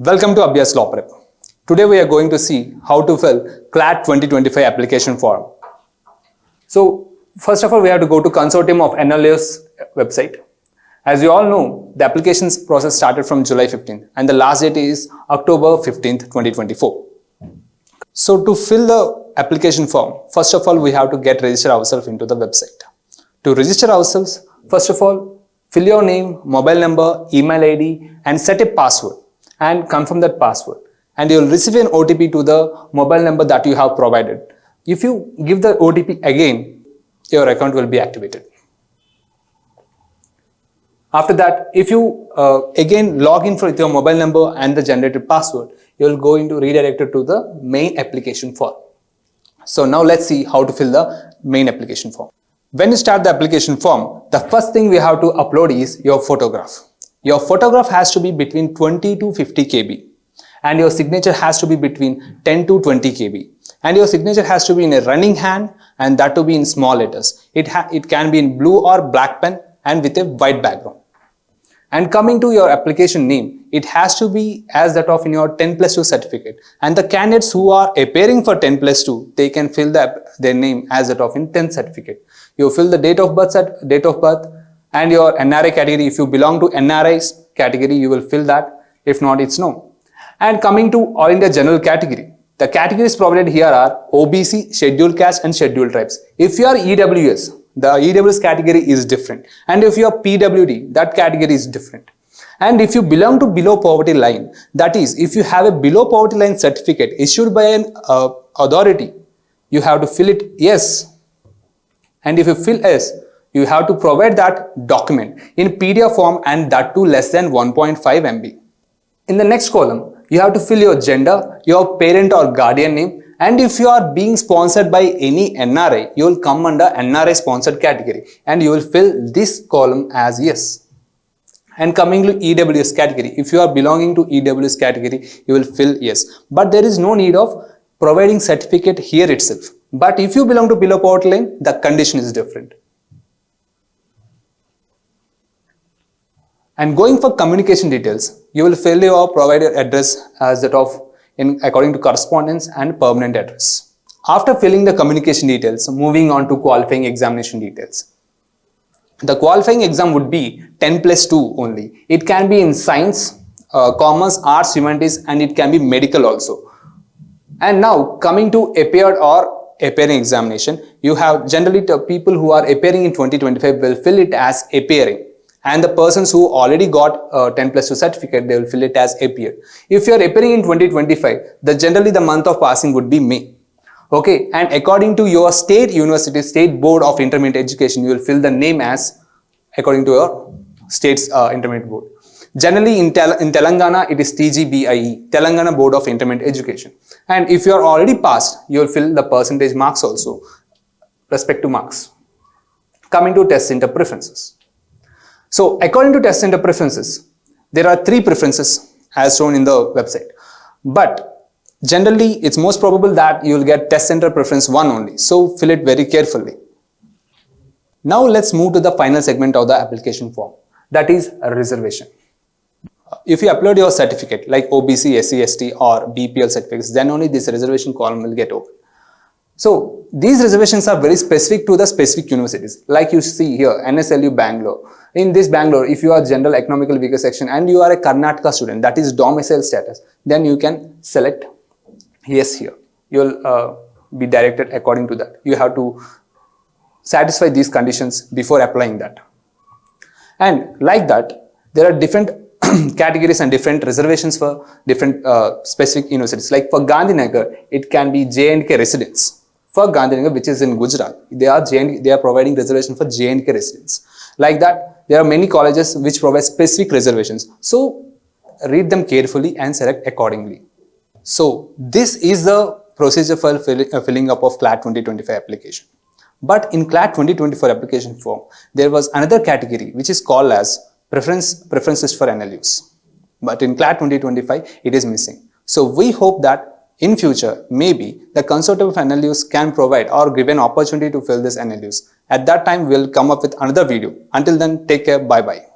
Welcome to Abhyaas LawPrep. Today we are going to see how to fill CLAT 2025 application form. So first of all, we have to go to consortium of NLU's website. As you all know, the applications process started from July 15th and the last date is October 15th, 2024. So to fill the application form, first of all, we have to get register ourselves into the website. To register ourselves, first of all, fill your name, mobile number, email ID and set a password and confirm that password. And you will receive an OTP to the mobile number that you have provided. If you give the OTP again, your account will be activated. After that, if you again log in with your mobile number and the generated password, you will go into redirected to the main application form. So now let's see how to fill the main application form. When you start the application form, the first thing we have to upload is your photograph. Your photograph has to be between 20 to 50 KB and your signature has to be between 10 to 20 KB and your signature has to be in a running hand and that to be in small letters. It can be in blue or black pen and with a white background. And coming to your application name, it has to be as that of in your 10+2 certificate. And the candidates who are appearing for 10+2, they can fill their name as that of in 10th certificate. You fill the date of birth and your NRI category. If you belong to NRI's category, you will fill that. If not, it's no. And coming to All India General category, the categories provided here are OBC, Scheduled Caste and Scheduled Tribes. If you are EWS, the EWS category is different. And if you are PWD, that category is different. And if you belong to below poverty line, that is, if you have a below poverty line certificate issued by an authority, you have to fill it yes. And if you fill yes, you have to provide that document in PDF form and that too less than 1.5 MB. In the next column, you have to fill your gender, your parent or guardian name, and if you are being sponsored by any NRI, you will come under NRI sponsored category and you will fill this column as yes. And coming to EWS category, if you are belonging to EWS category, you will fill yes. But there is no need of providing certificate here itself. But if you belong to below poverty line, the condition is different. And going for communication details, you will fill your provider address as that of according to correspondence and permanent address. After filling the communication details, moving on to qualifying examination details. The qualifying exam would be 10+2 only. It can be in science, commerce, arts, humanities and it can be medical also. And now coming to appeared or appearing examination, you have generally the people who are appearing in 2025 will fill it as appearing. And the persons who already got 10+2 certificate, they will fill it as appeared. If you are appearing in 2025, generally the month of passing would be May. Okay, and according to your state university, state board of intermediate education, you will fill the name as according to your state's intermediate board. Generally in Telangana, it is TGBIE, Telangana Board of Intermediate Education. And if you are already passed, you will fill the percentage marks also, respective marks. Coming to test center preferences. So according to test center preferences, there are 3 preferences as shown in the website. But generally, it's most probable that you will get test center preference 1 only. So fill it very carefully. Now let's move to the final segment of the application form. That is a reservation. If you upload your certificate like OBC, SC, ST or BPL certificates, then only this reservation column will get open. So these reservations are very specific to the specific universities. Like you see here, NLU Bangalore. In this Bangalore, if you are general economically weaker section and you are a Karnataka student, that is domicile status, then you can select yes here. You will be directed according to that. You have to satisfy these conditions before applying that. And like that, there are different categories and different reservations for different specific universities. Like for Gandhinagar, it can be J&K residents. For Gandhinagar, which is in Gujarat, they are providing reservation for J&K residents. Like that, there are many colleges which provide specific reservations. So read them carefully and select accordingly. So this is the procedure for filling up of CLAT 2025 application. But in CLAT 2024 application form, there was another category which is called as preferences for NLUs. But in CLAT 2025, it is missing. So we hope that in future, maybe the consortium of NLUs can provide or give an opportunity to fill this NLUs. At that time, we'll come up with another video. Until then, take care. Bye-bye.